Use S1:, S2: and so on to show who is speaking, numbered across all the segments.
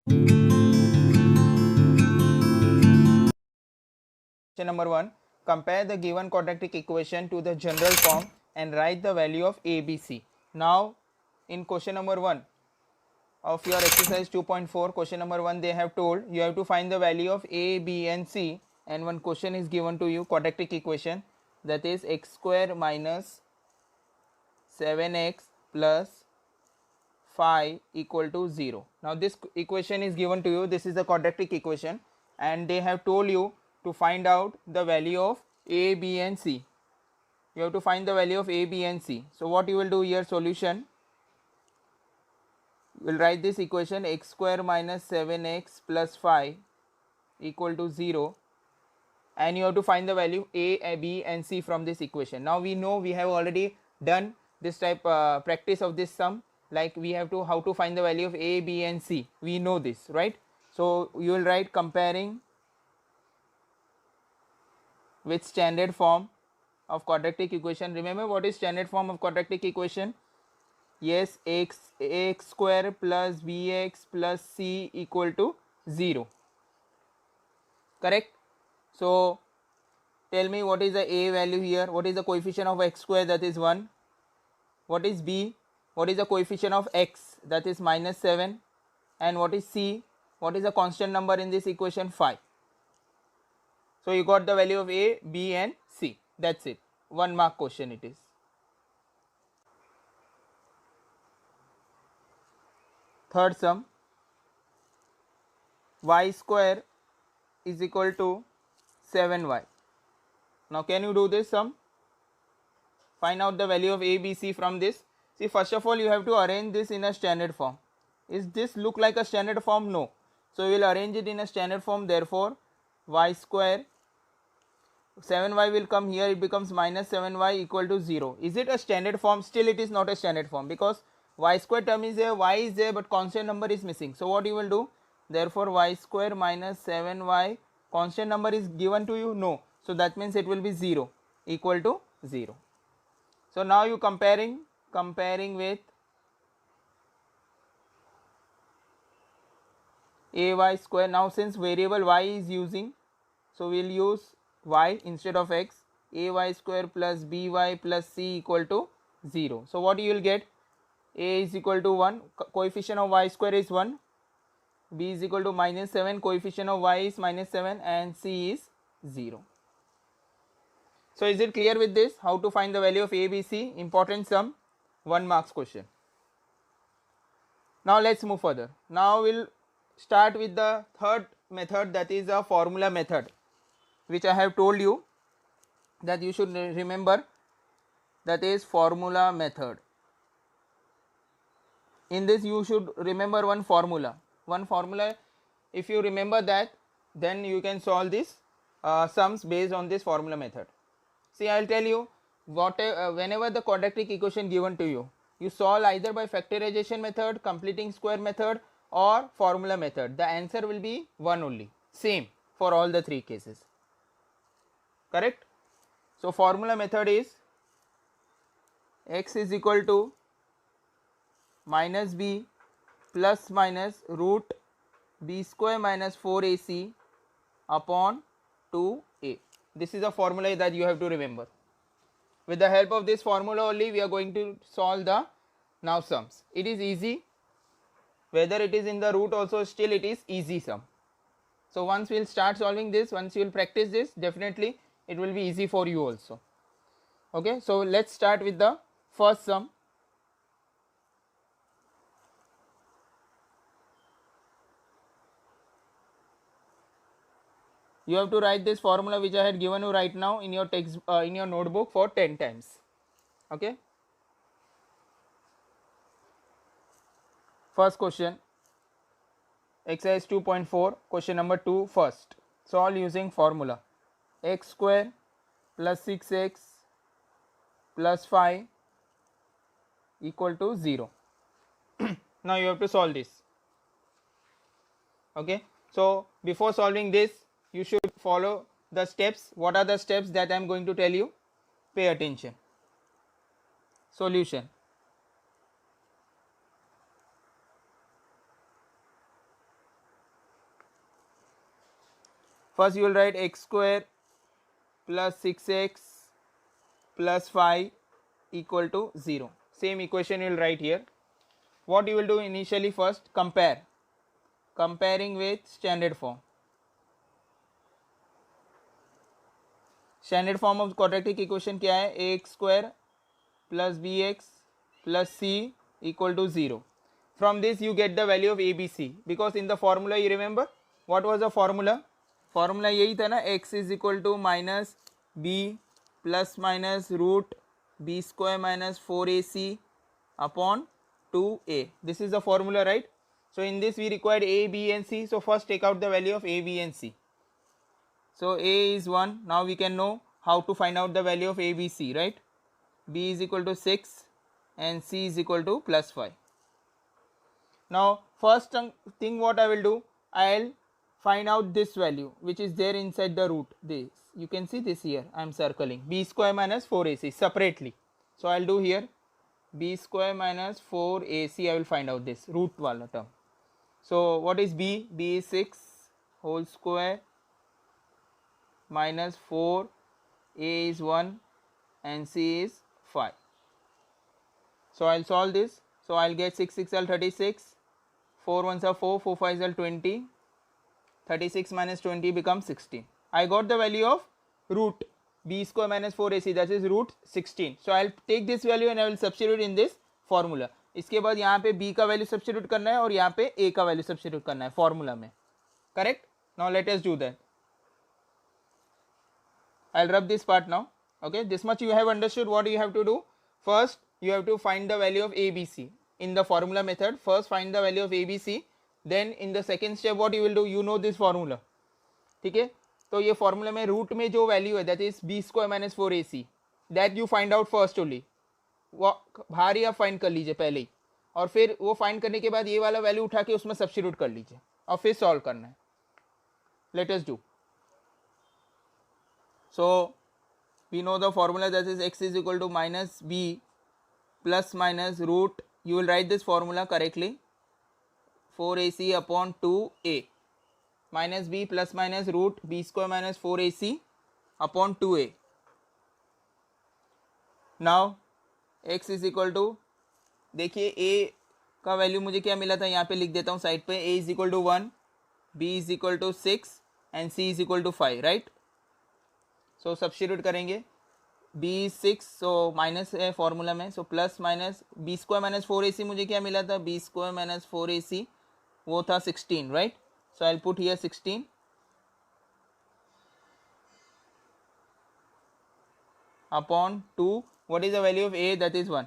S1: Question number 1. Compare the given quadratic equation to the general form and write the value of a, b, c. Now, in question number 1 of your exercise 2.4, question number 1, they have told you have to find the value of a, b and c, and one question is given to you, quadratic equation, that is x square minus 7x plus 5 equal to 0. Now this equation is given to you, this is the quadratic equation, and they have told you to find out the value of a, b and c. You have to find the value of a, b and c. So what you will do here, solution, you will write this equation x square minus 7x plus 5 equal to 0, and you have to find the value a, b and c from this equation. Now we know, we have already done this type practice of this sum, like we have to how to find the value of a, b and c, we know this, right? So you will write comparing with standard form of quadratic equation. Remember what is standard form of quadratic equation? Yes, ax square plus bx plus c equal to 0, correct? So tell me what is the a value here, what is the coefficient of x square, that is 1. What is b, what is the coefficient of x, that is minus 7, and what is c, what is the constant number in this equation, 5. So you got the value of a, b and c, that's it. 1 mark question it is. Third sum, y square is equal to 7y. Now can you do this sum? Find out the value of a, b, c from this. See, first of all you have to arrange this in a standard form. Is this look like a standard form? No. So we will arrange it in a standard form. Therefore y square, 7y will come here, it becomes minus 7y equal to 0. Is it a standard form? Still it is not a standard form, because y square term is there, y is there, but constant number is missing. So what you will do? Therefore y square minus 7y, constant number is given to you? No. So that means it will be 0, equal to 0. So now you comparing with ay square. Now since variable y is using, so we will use y instead of x. Ay square plus by plus c equal to 0. So what you will get? A is equal to 1, coefficient of y square is 1, b is equal to minus 7, coefficient of y is minus 7, and c is 0. So is it clear with this? How to find the value of a, b, c? Important sum, 1 marks question. Now let's move further. Now we'll start with the third method, that is a formula method, which I have told you that you should remember, that is formula method. In this you should remember one formula. If you remember that, then you can solve these sums based on this formula method. See, I will tell you, whenever the quadratic equation given to you, you solve either by factorization method, completing square method, or formula method. The answer will be one only, same for all the 3 cases, correct? So formula method is x is equal to minus b plus minus root b square minus 4ac upon 2a. This is a formula that you have to remember. With the help of this formula only, we are going to solve the now sums. It is easy, whether it is in the root also, still it is easy sum. So once we will start solving this, once you will practice this, definitely it will be easy for you also. Okay, so let's start with the first sum. You have to write this formula which I had given you right now in your text, in your notebook for 10 times. Okay. First question, exercise 2.4, question number 2 first. Solve using formula x square plus 6x plus 5 equal to 0. Now you have to solve this. Okay. So before solving this, you should follow the steps. What are the steps that I am going to tell you? Pay attention. Solution. First you will write x square plus 6x plus 5 equal to 0. Same equation you will write here. What you will do initially, first comparing with standard form. Standard form of quadratic equation क्या है? ax square plus bx plus c equal to 0. From this you get the value of abc, because in the formula you remember what was the formula? Formula यही था ना, x is equal to minus b plus minus root b square minus 4ac upon 2a. This is the formula, right? So in this we required a, b and c. So first take out the value of a, b and c. So a is 1. Now we can know how to find out the value of a, b, c, right? B is equal to 6 and c is equal to plus 5. Now first thing what I will do, I'll find out this value which is there inside the root. This you can see this here, I am circling b square minus 4ac separately. So I'll do here b square minus 4ac. I will find out this root wala term. So what is b? B is 6 whole square minus 4, a is 1 and c is 5. So I'll solve this. So I'll get 6 6 are 36, 4 1s are 4, 4 5s are 20, 36 minus 20 becomes 16. I got the value of root b square minus 4ac, that is root 16. So I'll take this value and I will substitute in this formula. इसके बाद यहाँ पे b का value substitute करना है और यहाँ पे a का वैल्यू सब्स्टिट्यूट करना है फॉर्मूला में. Correct? Now let us do that. I'll rub this part now. Okay, this much you have understood. What you have to do? First you have to find the value of abc in the formula method. First find the value of abc, then in the second step what you will do, you know this formula. ठीक है, तो ये formula में root में जो value है that is B square minus 4ac, that you find out first only. वो बाहर ही आप फाइंड कर लीजिए पहले ही, और फिर वो फाइंड करने के बाद ये वाला वैल्यू उठा के उसमें सब्स्टिट्यूट कर लीजिए और फिर सॉल्व करना है. Let us do. So we know the formula, that is x is equal to minus b plus minus root, you will write this formula correctly, 4ac upon 2a, minus b plus minus root b square minus 4ac upon 2a. Now x is equal to, देखिए a का value मुझे क्या मिला था, यहाँ पे लिख देता हूँ साइड पे. a is equal to 1, b is equal to 6 and c is equal to 5, right? So substitute करेंगे. b 6, सो माइनस है फॉर्मूला में, so plus minus b square minus 4ac मुझे क्या मिला था, b स्क्वायर माइनस 4ac वो था 16, right? So I will put here 16 upon 2. What is the value of a? That is 1.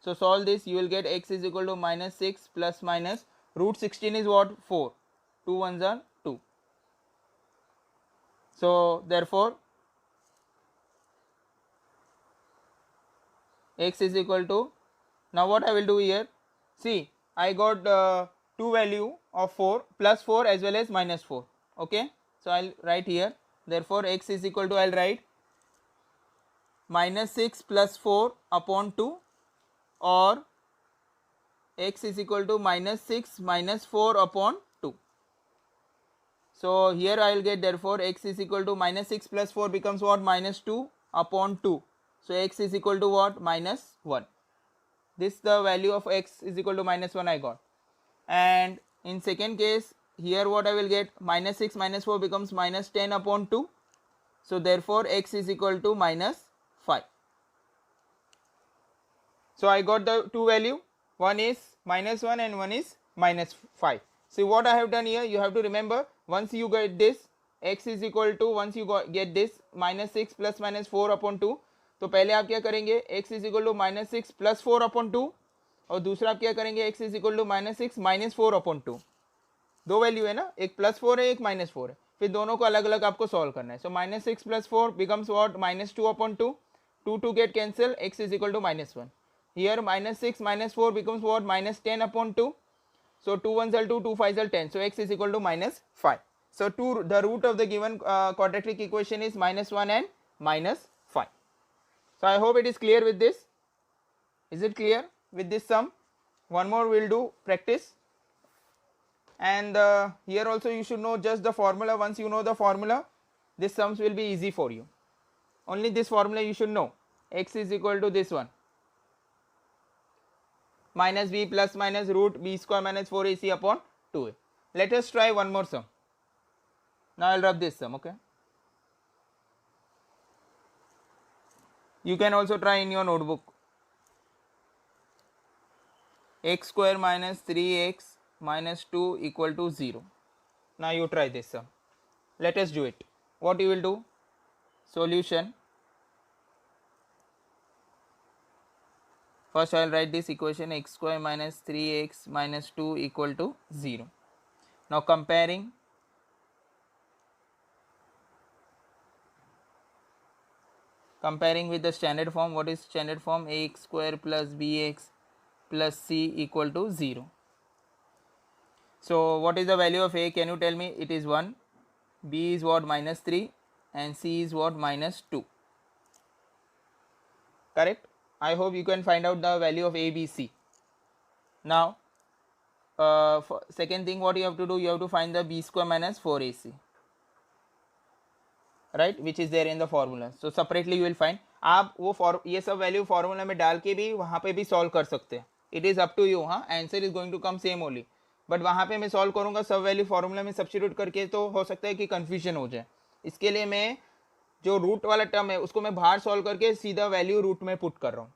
S1: So solve this, you will get x is equal to minus 6 plus minus root 16 is what, 4, 2 1s are 2. So therefore x is equal to, now what I will do here, see I got two value of 4 plus 4 as well as minus 4. Okay, so I'll write here, therefore x is equal to, I'll write minus 6 plus 4 upon 2, or x is equal to minus 6 minus 4 upon 2. So here I will get, therefore x is equal to minus 6 plus 4 becomes what, minus 2 upon 2. So x is equal to what, minus 1. This the value of x is equal to minus 1 I got. And in second case here what I will get, minus 6 minus 4 becomes minus 10 upon 2. So therefore x is equal to minus 5. So I got the two value, one is minus 1 and one is minus 5. See what I have done here, you have to remember, once you get this x is equal to, once you get this minus 6 plus minus 4 upon 2, तो पहले आप क्या करेंगे, x is equal to minus 6 plus 4 upon 2, और दूसरा आप क्या करेंगे, x is equal to minus 6 minus 4 upon 2. दो वैल्यू है ना, एक प्लस 4 है एक माइनस 4 है, फिर दोनों को अलग अलग आपको सॉल्व करना है. So minus 6 plus 4 becomes what, minus 2 upon 2, 2 get cancel, x is equal to minus 1. Here minus 6 minus 4 becomes what, minus 10 upon 2. So 2 1s are 2, 2 5s are 10. So x is equal to minus 5. So the root of the given quadratic equation is minus 1 and minus 5. So I hope it is clear with this. Is it clear with this sum? One more we'll do practice. And here also you should know just the formula. Once you know the formula, this sums will be easy for you. Only this formula you should know. X is equal to this one, minus b plus minus root b square minus 4ac upon 2a. Let us try one more sum. Now I'll rub this sum, okay. You can also try in your notebook. X square minus 3x minus 2 equal to 0. Now you try this sum. Let us do it. What you will do? Solution. First I will write this equation, x square minus 3x minus 2 equal to 0. Now comparing with the standard form. What is standard form? Ax square plus bx plus c equal to 0. So what is the value of a? Can you tell me? It is 1, b is what? Minus 3, and c is what? Minus 2. Correct? I hope you can find out the value of a, b, c. Now second thing what you have to do, you have to find the b square minus 4ac, right, which is there in the formula. So separately you will find. आप वो ये सब value formula में डाल के भी वहाँ पे भी सॉल्व कर सकते हैं. It is up to you. हाँ, answer is going to come same only, but वहाँ पे मैं सॉल्व करूँगा सब वैल्यू फार्मूला में सब्स्टिट्यूट करके, तो हो सकता है कि कन्फ्यूजन हो जाए. इसके लिए मैं जो रूट वाला टर्म है उसको मैं बाहर सॉल्व करके सीधा वैल्यू रूट में पुट कर रहा हूँ.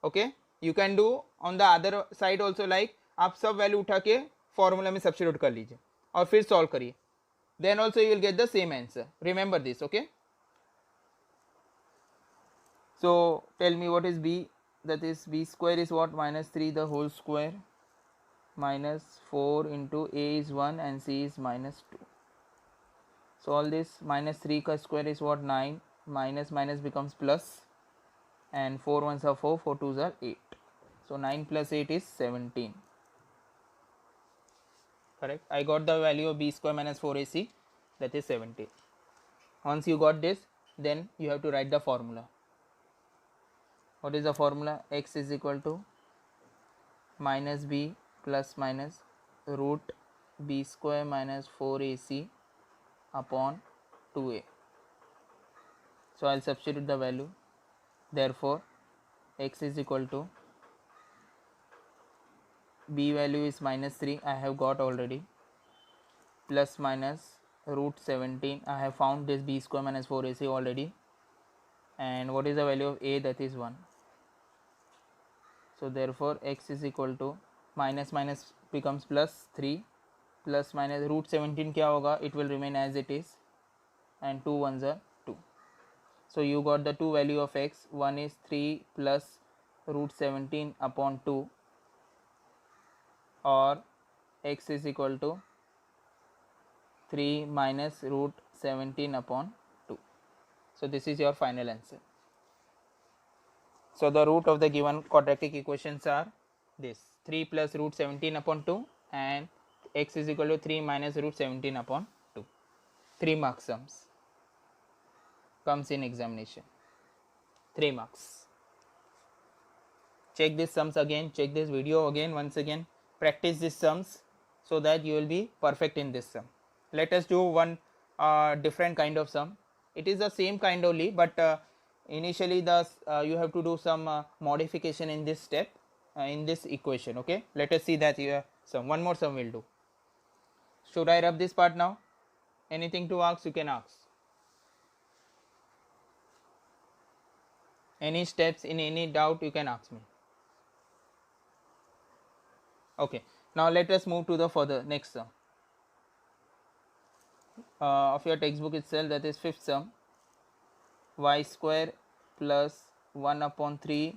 S1: Okay, you can do on the other side also, like आप सब वैल्यू उठा के फॉर्मूला में सब्स्टिट्यूट कर लीजिए और फिर सॉल्व करिए. Then also you will get the same answer. Remember this, okay? So tell me what is b? That is b square is what? Minus 3 the whole square minus 4 into a is 1 and c is minus 2. So all this minus 3 ka square is what? 9. Minus minus becomes plus, and 4 ones are 4, 4 twos are 8. So 9 plus 8 is 17. Correct? I got the value of b square minus 4ac, that is 17. Once you got this, then you have to write the formula. What is the formula? X is equal to minus b plus minus root b square minus 4ac upon 2a. So I'll substitute the value. Therefore x is equal to, b value is minus 3, I have got already, plus minus root 17, I have found this b square minus 4ac already, and what is the value of a? That is 1. So therefore x is equal to, minus minus becomes plus 3, plus minus root 17 क्या होगा? It will remain as it is, and 2 ones are 2. So you got the two value of x. One is 3 plus root 17 upon 2, or x is equal to 3 minus root 17 upon 2. So this is your final answer. So the root of the given quadratic equations are this: 3 plus root 17 upon 2 and x is equal to 3 minus root 17 upon 2. 3 mark sums comes in examination. 3 marks. Check these sums again, check this video again, once again practice these sums so that you will be perfect in this sum. Let us do one different kind of sum. It is the same kind only, but initially you have to do some modification in this step, in this equation. Okay, let us see that here sum. One more sum will do. Should I rub this part now? Anything to ask, you can ask. Any steps, in any doubt, you can ask me. Okay, now let us move to the further next sum of your textbook itself, that is fifth sum: y square plus 1 upon 3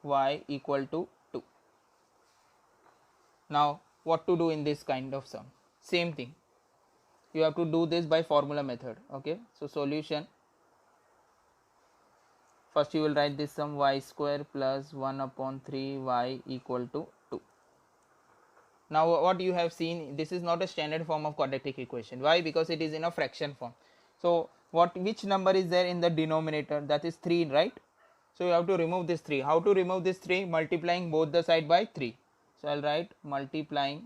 S1: y equal to 2. Now what to do in this kind of sum? Same thing, you have to do this by formula method. Okay, so solution: first you will write this sum, y square plus 1 upon 3 y equal to 2. Now what you have seen, this is not a standard form of quadratic equation. Why? Because it is in a fraction form. So which number is there in the denominator? That is 3, right? So you have to remove this 3. How to remove this 3? Multiplying both the side by 3. So I'll write multiplying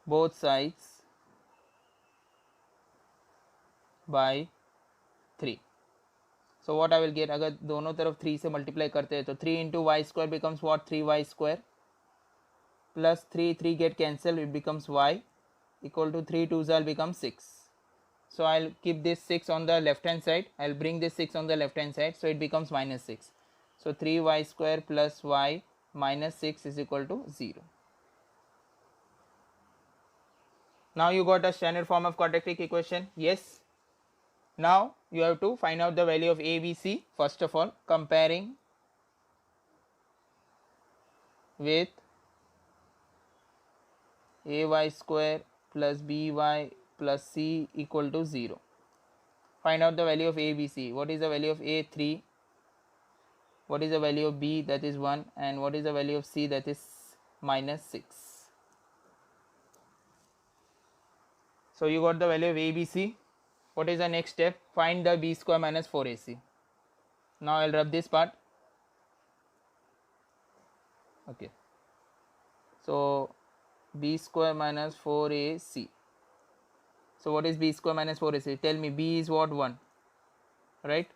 S1: both sides by 3. So what I will get, अगर दोनों तरफ 3 से multiply करते हैं तो 3 into y square becomes what, 3y square plus 3 get cancelled, it becomes y equal to 3 2s will become 6. So I'll keep this 6 on the left hand side, I'll bring this 6 on the left hand side, so it becomes minus 6. So 3y square plus y minus 6 is equal to 0. Now you got a standard form of quadratic equation. Yes. Now you have to find out the value of a, b, c. First of all, comparing with ay square plus by plus c equal to 0. Find out the value of a, b, c. What is the value of a? 3. What is the value of b? That is 1. And what is the value of c? That is minus 6. So you got the value of a, b, c. What is the next step? Find the b square minus 4ac. Now I'll rub this part. Okay. So b square minus 4ac. So what is b square minus 4ac? Tell me, b is what? 1. Right?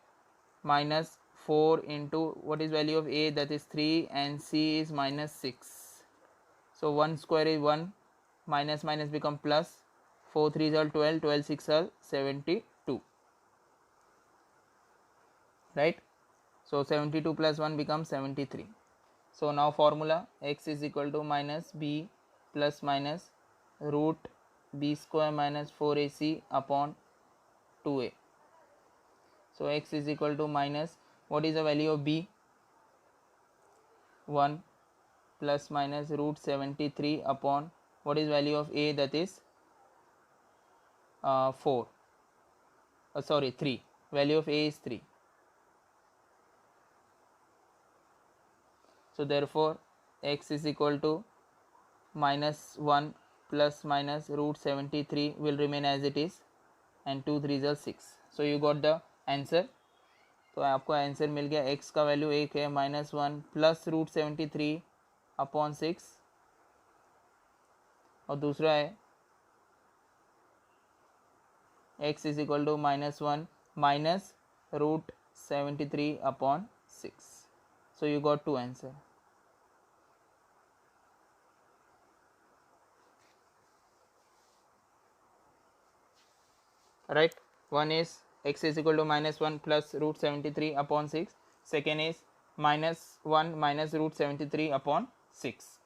S1: Minus 4 into what is value of a? That is 3, and c is minus 6. So 1 square is 1. Minus minus become plus. 4 3 are 12. 12 6 are 72. Right? So 72 plus 1 becomes 73. So now formula, x is equal to minus b plus minus root b square minus 4ac upon 2a. So x is equal to minus, what is the value of b? 1 plus minus root 73 upon, what is value of a? That is 4. Sorry, 3. Value of a is 3. So therefore x is equal to minus 1 plus minus root 73 will remain as it is, and 2 3 are 6. So you got the answer. तो आपको answer मिल गया. x का value 1 है, minus 1 plus root 73 upon 6, और दूसरा है x is equal to minus 1 minus root 73 upon 6. So you got 2 answer. Right? One is x is equal to minus 1 plus root 73 upon 6. Second is minus 1 minus root 73 upon 6.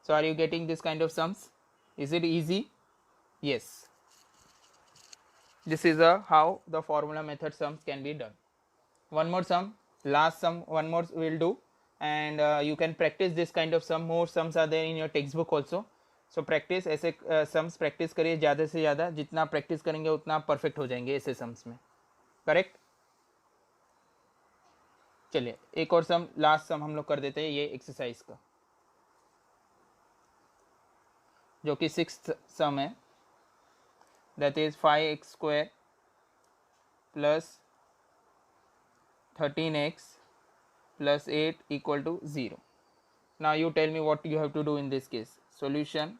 S1: So are you getting this kind of sums? Is it easy? Yes. This is how the formula method sums can be done. One more sum, last sum, one more we'll do, and you can practice this kind of sum. More sums are there in your textbook also. So practice ऐसे sums practice करिए ज़्यादा से ज़्यादा. जितना practice करेंगे उतना आप perfect हो जाएंगे ऐसे सम्स में. करेक्ट. चलिए एक और सम, लास्ट सम हम लोग कर देते हैं ये एक्सरसाइज का, जो कि 6th सम है. That is 5x square plus 13x plus 8 equal to 0. Now you tell me what you have to do in this case. Solution,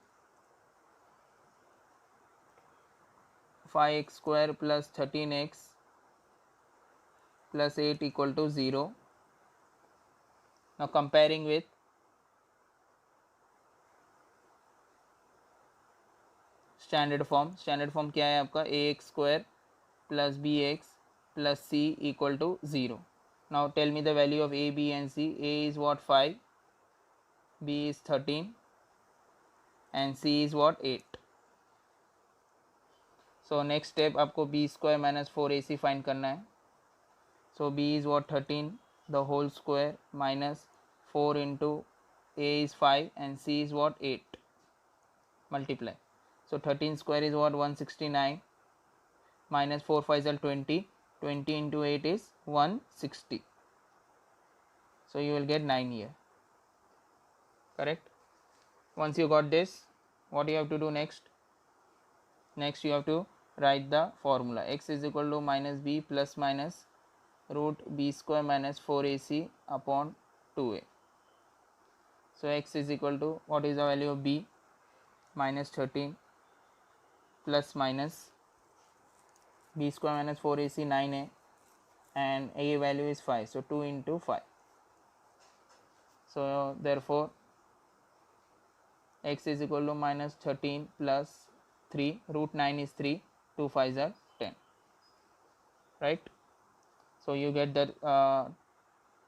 S1: 5x square plus 13x plus 8 equal to 0. Now comparing with standard form. Standard form क्या है आपका? ax square plus bx plus c equal to 0. Now tell me the value of a, b and c. a is what? 5. b is 13. and c is what? 8. So next step आपको b square minus 4ac find करना है. So b is what? 13 the whole square minus 4 into a is 5 and c is what? 8. Multiply. So 13 square is what? 169 minus 4 5 is 20. 20 into 8 is 160. So you will get 9 here. Correct? Once you got this, what you have to do next? Next you have to write the formula. X is equal to minus b plus minus root b square minus 4ac upon 2a. So x is equal to, what is the value of b? minus 13 plus minus b square minus 4ac 9a and a value is 5, so 2 into 5. So therefore x is equal to minus 13 plus 3, root 9 is 3, 2 5s are 10, right? So you get that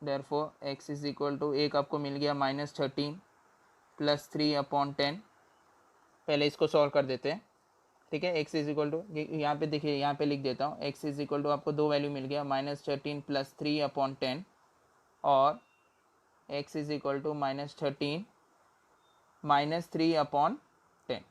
S1: therefore x is equal to, एक आपको मिल गया minus 13 plus 3 upon 10. पहले इसको solve कर देते हैं, ठीक है. x इज इक्वल टू, यहाँ पे देखिए, यहाँ पे लिख देता हूँ, x इज इक्वल टू आपको दो वैल्यू मिल गया, माइनस 13 प्लस 3 अपॉन 10 और x is equal to minus 13 minus 3 upon 10,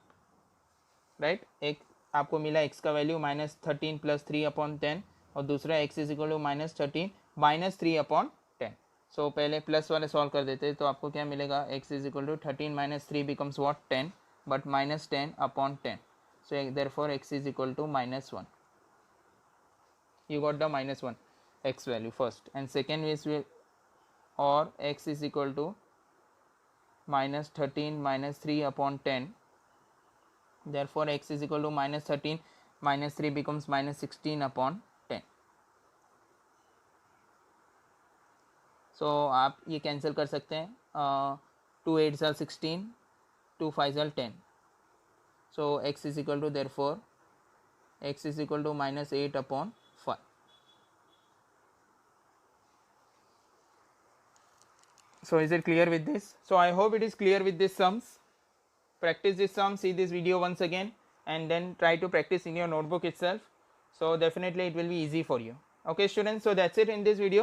S1: right. एक आपको मिला x का वैल्यू माइनस 13 प्लस 3 अपॉन 10 और दूसरा x is equal to minus 13 minus 3 upon 10. So पहले प्लस वाले सॉल्व कर देते हैं, तो आपको क्या मिलेगा, x is equal to 13 minus 3 becomes what 10, but minus 10 upon 10. So therefore x is equal to minus 1. You got the minus 1 x value first, and second is or x is equal to minus 13 minus 3 upon 10. Therefore x is equal to minus 13 minus 3 becomes minus 16 upon 10. So आप ये cancel कर सकते हैं, 2 8s are 16, 2 5s are 10. So x is equal to, therefore x is equal to minus 8 upon 5. So is it clear with this? So I hope it is clear with these sums. Practice this sum, see this video once again, and then try to practice in your notebook itself. So definitely it will be easy for you. Okay students, so that's it in this video.